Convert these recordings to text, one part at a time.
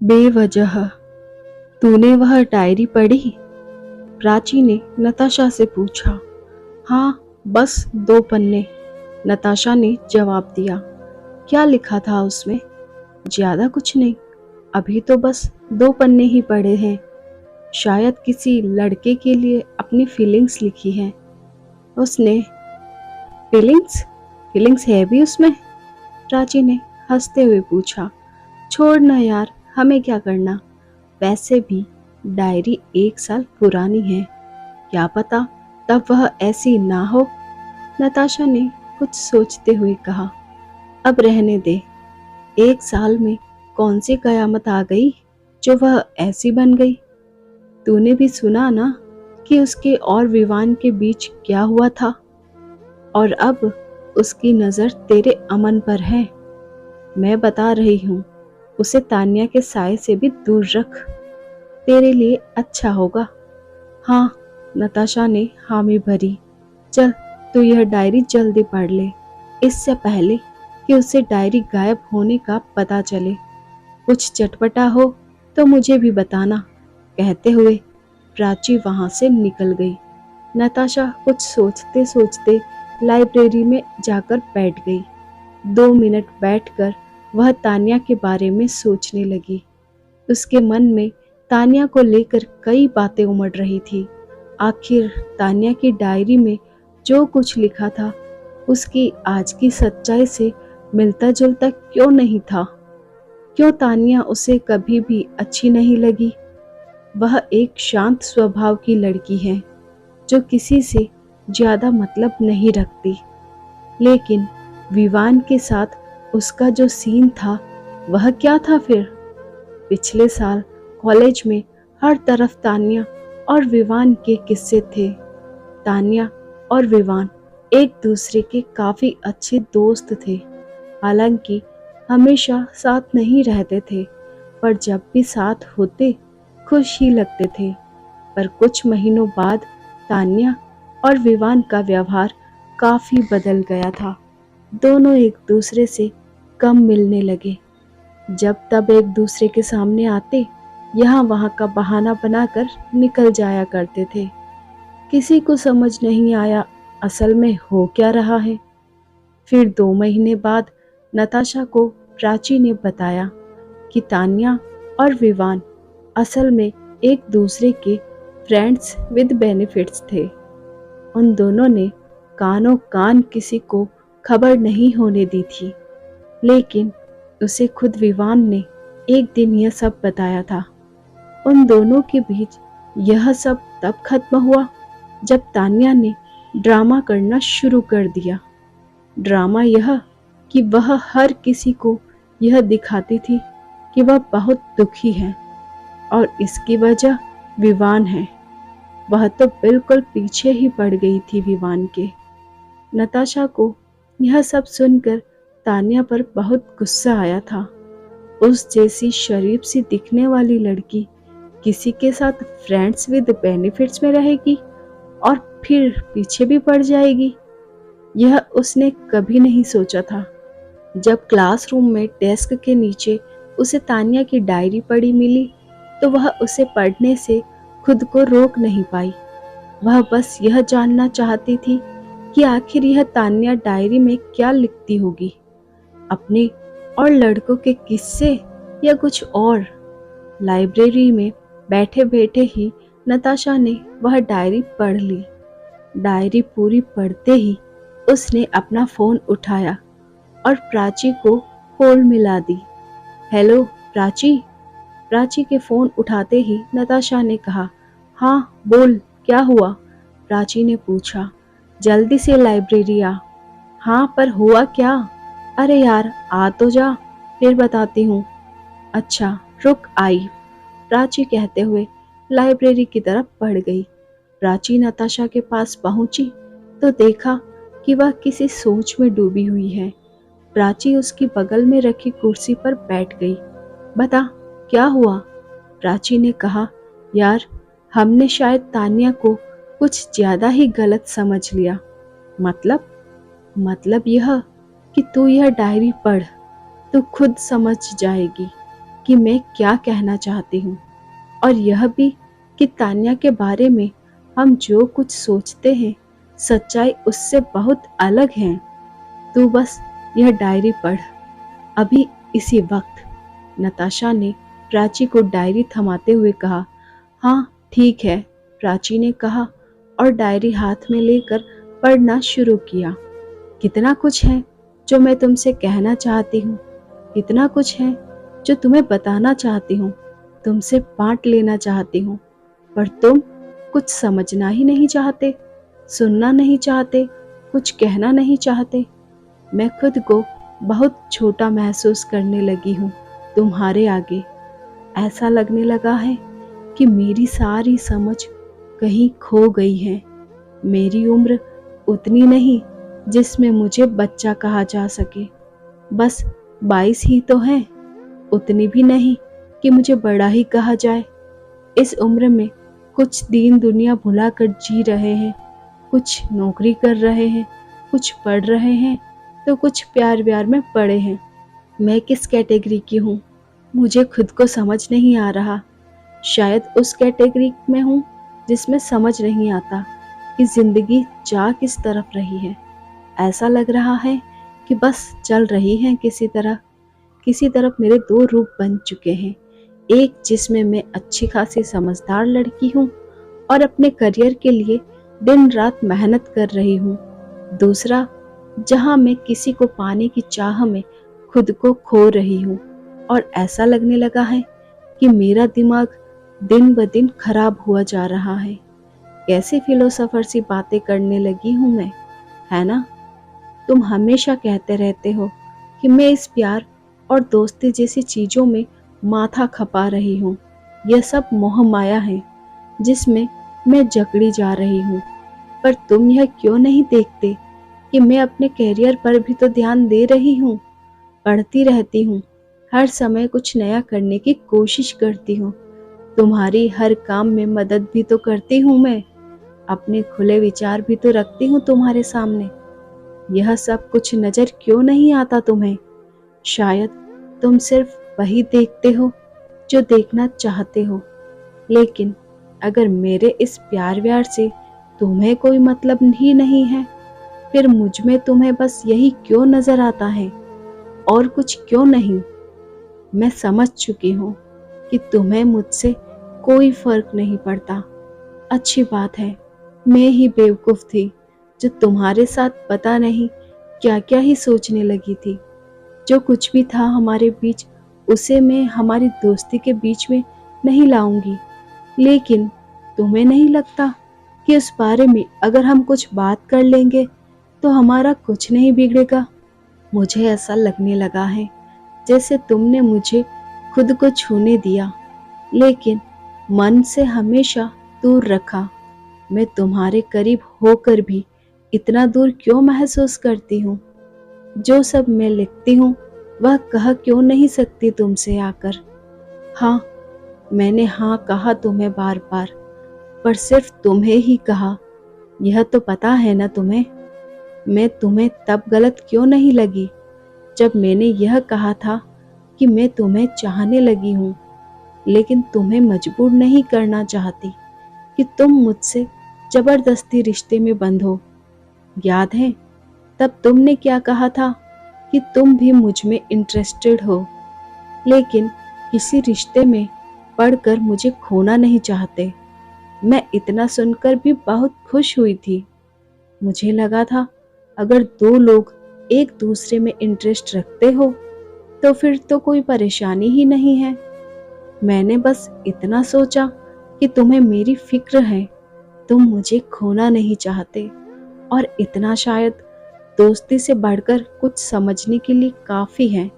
बेवजह तूने वह डायरी पढ़ी? प्राची ने नताशा से पूछा। हाँ, बस 2 पन्ने, नताशा ने जवाब दिया। क्या लिखा था उसमें? ज्यादा कुछ नहीं, अभी तो बस 2 पन्ने ही पढ़े हैं। शायद किसी लड़के के लिए अपनी फीलिंग्स लिखी हैं उसने। फीलिंग्स? फीलिंग्स है भी उसमें? प्राची ने हंसते हुए पूछा। छोड़ ना यार, हमें क्या करना। वैसे भी डायरी 1 साल पुरानी है, क्या पता तब वह ऐसी ना हो। नताशा ने कुछ सोचते हुए कहा। अब रहने दे, 1 साल में कौन सी कयामत आ गई जो वह ऐसी बन गई। तूने भी सुना ना कि उसके और विवान के बीच क्या हुआ था, और अब उसकी नज़र तेरे अमन पर है। मैं बता रही हूँ, उसे तान्या के साए से भी दूर रख, तेरे लिए अच्छा होगा। हाँ, नताशा ने हामी भरी। चल, तू यह डायरी जल्दी पढ़ ले, इससे पहले कि उसे डायरी गायब होने का पता चले। कुछ चटपटा हो तो मुझे भी बताना। कहते हुए प्राची वहां से निकल गई। नताशा कुछ सोचते सोचते लाइब्रेरी में जाकर बैठ गई। 2 मिनट बैठकर वह तान्या के बारे में सोचने लगी। उसके मन में तान्या को लेकर कई बातें उमड़ रही थी। आखिर तान्या की डायरी में जो कुछ लिखा था, उसकी आज की सच्चाई से मिलता जुलता क्यों नहीं था? क्यों तान्या उसे कभी भी अच्छी नहीं लगी? वह एक शांत स्वभाव की लड़की है जो किसी से ज्यादा मतलब नहीं रखती। लेकिन विवान के साथ उसका जो सीन था, वह क्या था फिर? पिछले साल कॉलेज में हर तरफ तान्या और विवान के किस्से थे। तान्या और विवान एक दूसरे के काफी अच्छे दोस्त थे। हालांकि हमेशा साथ नहीं रहते थे, पर जब भी साथ होते खुश ही लगते थे। पर कुछ महीनों बाद तान्या और विवान का व्यवहार काफी बदल गया था। दोनों एक दूसरे से कम मिलने लगे। जब तब एक दूसरे के सामने आते, यहाँ वहाँ का बहाना बनाकर निकल जाया करते थे। किसी को समझ नहीं आया असल में हो क्या रहा है। फिर 2 महीने बाद नताशा को प्राची ने बताया कि तान्या और विवान असल में एक दूसरे के फ्रेंड्स विद बेनिफिट्स थे। उन दोनों ने कानों कान किसी को खबर नहीं होने दी थी, लेकिन उसे खुद विवान ने एक दिन यह सब बताया था। उन दोनों के बीच यह सब तब खत्म हुआ जब तान्या ने ड्रामा करना शुरू कर दिया। ड्रामा यह कि वह हर किसी को यह दिखाती थी कि वह बहुत दुखी है, और इसकी वजह विवान है। वह तो बिल्कुल पीछे ही पड़ गई थी विवान के। नताशा को यह सब सुनकर तान्या पर बहुत गुस्सा आया था। उस जैसी शरीफ सी दिखने वाली लड़की किसी के साथ फ्रेंड्स विद बेनिफिट्स में रहेगी और फिर पीछे भी पड़ जाएगी, यह उसने कभी नहीं सोचा था। जब क्लासरूम में डेस्क के नीचे उसे तान्या की डायरी पड़ी मिली, तो वह उसे पढ़ने से खुद को रोक नहीं पाई। वह बस यह जानना चाहती थी कि आखिर यह तान्या डायरी में क्या लिखती होगी, अपने और लड़कों के किस्से या कुछ और। लाइब्रेरी में बैठे बैठे ही नताशा ने वह डायरी पढ़ ली। डायरी पूरी पढ़ते ही उसने अपना फोन उठाया और प्राची को कॉल मिला दी। हेलो प्राची। प्राची के फोन उठाते ही नताशा ने कहा, हाँ बोल, क्या हुआ? प्राची ने पूछा। जल्दी से लाइब्रेरी आ। हाँ, पर हुआ क्या? अरे यार आ तो जा, फिर बताती हूँ। अच्छा रुक, आई। प्राची कहते हुए लाइब्रेरी की तरफ बढ़ गई। प्राची नताशा के पास पहुंची तो देखा कि वह किसी सोच में डूबी हुई है। प्राची उसकी बगल में रखी कुर्सी पर बैठ गई। बता, क्या हुआ? प्राची ने कहा, यार हमने शायद तान्या को कुछ ज्यादा ही गलत समझ लिया। मतलब यह कि तू यह डायरी पढ़, तू खुद समझ जाएगी। कि मैं क्या कहना चाहती हूँ, और यह भी कि तान्या के बारे में हम जो कुछ सोचते हैं सच्चाई उससे बहुत अलग है। तू बस यह डायरी पढ़, अभी इसी वक्त। नताशा ने प्राची को डायरी थमाते हुए कहा। हाँ ठीक है, प्राची ने कहा और डायरी हाथ में लेकर पढ़ना शुरू किया। कितना कुछ है जो मैं तुमसे कहना चाहती हूँ, कितना कुछ है जो तुम्हें बताना चाहती हूँ, तुमसे बांट लेना चाहती हूँ, पर तुम कुछ समझना ही नहीं चाहते, सुनना नहीं चाहते, कुछ कहना नहीं चाहते। मैं खुद को बहुत छोटा महसूस करने लगी हूँ तुम्हारे आगे। ऐसा लगने लगा है कि मेरी सारी समझ कहीं खो गई है। मेरी उम्र उतनी नहीं जिसमें मुझे बच्चा कहा जा सके, बस 22 ही तो है, उतनी भी नहीं कि मुझे बड़ा ही कहा जाए। इस उम्र में कुछ दीन दुनिया भुला कर जी रहे हैं, कुछ नौकरी कर रहे हैं, कुछ पढ़ रहे हैं, तो कुछ प्यार व्यार में पड़े हैं। मैं किस कैटेगरी की हूँ मुझे खुद को समझ नहीं आ रहा। शायद उस कैटेगरी में हूँ जिसमें समझ नहीं आता कि जिंदगी जा किस तरफ रही है। ऐसा लग रहा है कि बस चल रही है किसी तरफ मेरे दो रूप बन चुके हैं। एक जिसमें मैं अच्छी खासी समझदार लड़की हूँ और अपने करियर के लिए दिन रात मेहनत कर रही हूँ, दूसरा जहाँ मैं किसी को पाने की चाह में खुद को खो रही हूँ। और ऐसा लगने लगा है कि मेरा दिमाग दिन ब दिन खराब हुआ जा रहा है। कैसी फिलोसोफर सी बातें करने लगी हूँ मैं, है ना? तुम हमेशा कहते रहते हो कि मैं इस प्यार और दोस्ती जैसी चीजों में माथा खपा रही हूँ। यह सब मोह माया है जिसमें मैं जकड़ी जा रही हूँ। पर तुम यह क्यों नहीं देखते कि मैं अपने करियर पर भी तो ध्यान दे रही हूँ, पढ़ती रहती हूँ, हर समय कुछ नया करने की कोशिश करती हूँ, तुम्हारी हर काम में मदद भी तो करती हूँ मैं, अपने खुले विचार भी तो रखती हूँ तुम्हारे सामने। यह सब कुछ नजर क्यों नहीं आता तुम्हें? शायद तुम सिर्फ वही देखते हो जो देखना चाहते हो। लेकिन अगर मेरे इस प्यार व्यार से तुम्हें कोई मतलब ही नहीं है, फिर मुझ में तुम्हें बस यही क्यों नजर आता है और कुछ क्यों नहीं? मैं समझ चुकी हूँ कि तुम्हें मुझसे कोई फर्क नहीं पड़ता। अच्छी बात है, मैं ही बेवकूफ थी जो तुम्हारे साथ पता नहीं क्या क्या ही सोचने लगी थी। जो कुछ भी था हमारे बीच उसे मैं हमारी दोस्ती के बीच में नहीं लाऊंगी। लेकिन तुम्हें नहीं लगता कि उस बारे में अगर हम कुछ बात कर लेंगे तो हमारा कुछ नहीं बिगड़ेगा? मुझे ऐसा लगने लगा है जैसे तुमने मुझे खुद को छूने दिया, लेकिन मन से हमेशा दूर रखा। मैं तुम्हारे करीब होकर भी इतना दूर क्यों महसूस करती हूँ? जो सब मैं लिखती हूँ वह कह क्यों नहीं सकती तुमसे आकर? हाँ, मैंने हाँ कहा तुम्हें बार बार, पर सिर्फ तुम्हें ही कहा। यह तो पता है ना तुम्हें, मैं तुम्हें तब गलत क्यों नहीं लगी जब मैंने यह कहा था कि मैं तुम्हें चाहने लगी हूँ, लेकिन तुम्हें मजबूर नहीं करना चाहती कि तुम मुझसे जबरदस्ती रिश्ते में बंधो। याद है तब तुमने क्या कहा था कि तुम भी मुझ में इंटरेस्टेड हो, लेकिन किसी रिश्ते में पढ़कर मुझे खोना नहीं चाहते। मैं इतना सुनकर भी बहुत खुश हुई थी। मुझे लगा था अगर दो लोग एक दूसरे में इंटरेस्ट रखते हो तो फिर तो कोई परेशानी ही नहीं है। मैंने बस इतना सोचा कि तुम्हें मेरी फिक्र है, तुम मुझे खोना नहीं चाहते, और इतना शायद दोस्ती से बढ़कर कुछ समझने के लिए काफी है।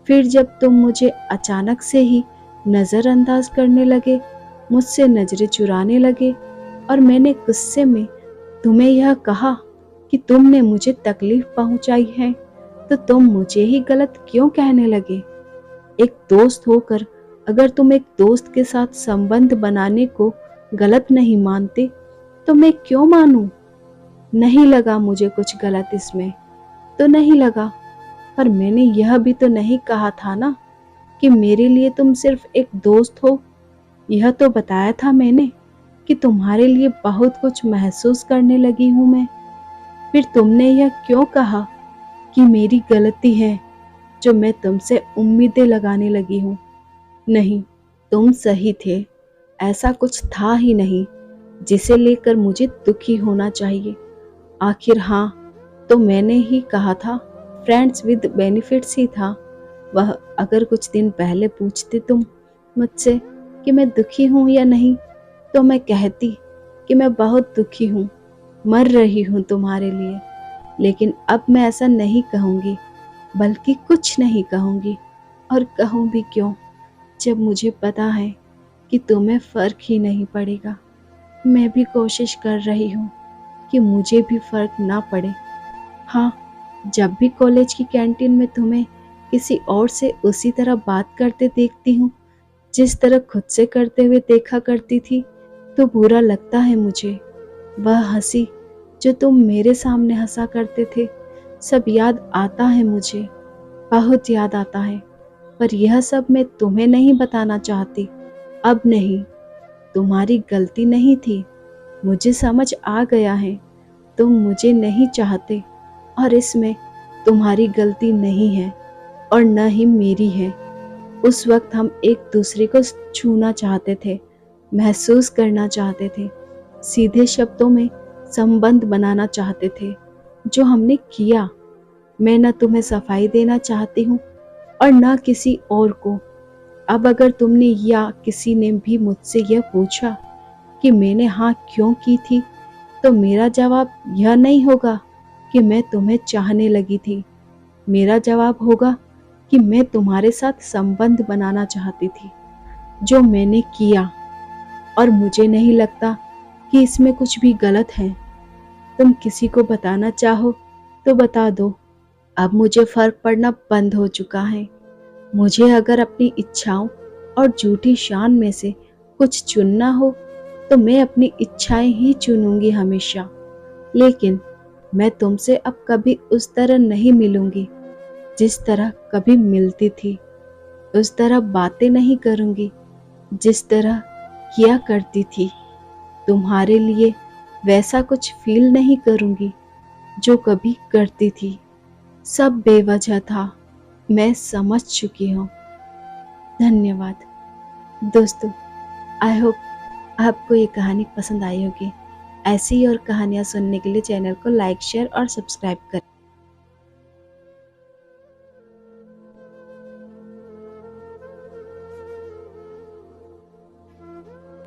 फिर जब तुम मुझे अचानक से ही नजरअंदाज करने लगे, मुझसे नजरें चुराने लगे, और मैंने गुस्से में तुम्हें यह कहा कि तुमने मुझे तकलीफ पहुंचाई है, तो तुम मुझे ही गलत क्यों कहने लगे? एक दोस्त होकर अगर तुम एक दोस्त के साथ संबंध बनाने को गलत नहीं मानते तो मैं क्यों मानूं? नहीं लगा मुझे कुछ गलत इसमें, तो नहीं लगा, पर मैंने यह भी तो नहीं कहा था ना कि मेरे लिए तुम सिर्फ एक दोस्त हो। यह तो बताया था मैंने कि तुम्हारे लिए बहुत कुछ महसूस करने लगी हूं मैं। फिर तुमने यह क्यों कहा कि मेरी गलती है जो मैं तुमसे उम्मीदें लगाने लगी हूं? नहीं, तुम सही थे। ऐसा कुछ था ही नहीं जिसे लेकर मुझे दुखी होना चाहिए। आखिर हाँ, तो मैंने ही कहा था, फ्रेंड्स विद बेनिफिट्स ही था वह। अगर कुछ दिन पहले पूछते तुम मुझसे कि मैं दुखी हूँ या नहीं, तो मैं कहती कि मैं बहुत दुखी हूँ, मर रही हूँ तुम्हारे लिए। लेकिन अब मैं ऐसा नहीं कहूँगी, बल्कि कुछ नहीं कहूँगी। और कहूँ भी क्यों, जब मुझे पता है कि तुम्हें फर्क ही नहीं पड़ेगा। मैं भी कोशिश कर रही हूँ कि मुझे भी फर्क ना पड़े। हाँ, जब भी कॉलेज की कैंटीन में तुम्हें किसी और से उसी तरह बात करते देखती हूँ जिस तरह खुद से करते हुए देखा करती थी, तो बुरा लगता है मुझे। वह हंसी जो तुम मेरे सामने हंसा करते थे, सब याद आता है मुझे, बहुत याद आता है। पर यह सब मैं तुम्हें नहीं बताना चाहती। अब नहीं, तुम्हारी गलती नहीं थी। मुझे समझ आ गया है, तुम मुझे नहीं चाहते, और इसमें तुम्हारी गलती नहीं है और न ही मेरी है। उस वक्त हम एक दूसरे को छूना चाहते थे, महसूस करना चाहते थे, सीधे शब्दों में संबंध बनाना चाहते थे, जो हमने किया। मैं न तुम्हें सफाई देना चाहती हूँ और न किसी और को। अब अगर तुमने या किसी ने भी मुझसे यह पूछा कि मैंने हाँ क्यों की थी, तो मेरा जवाब यह नहीं होगा कि मैं तुम्हें चाहने लगी थी। मेरा जवाब होगा कि मैं तुम्हारे साथ संबंध बनाना चाहती थी, जो मैंने किया। और मुझे नहीं लगता कि इसमें कुछ भी गलत है। तुम किसी को बताना चाहो तो बता दो। अब मुझे फर्क पड़ना बंद हो चुका है। मुझे अगर अपनी इच्छाओं और झूठी शान में से कुछ चुनना हो, तो मैं अपनी इच्छाएं ही चुनूंगी हमेशा। लेकिन मैं तुमसे अब कभी उस तरह नहीं मिलूंगी जिस तरह कभी मिलती थी। उस तरह बातें नहीं करूंगी जिस तरह किया करती थी। तुम्हारे लिए वैसा कुछ फील नहीं करूंगी जो कभी करती थी। सब बेवजह था, मैं समझ चुकी हूँ। धन्यवाद दोस्तों। आई होप आपको ये कहानी पसंद आई होगी। ऐसी और कहानियाँ सुनने के लिए चैनल को लाइक, शेयर और सब्सक्राइब करें।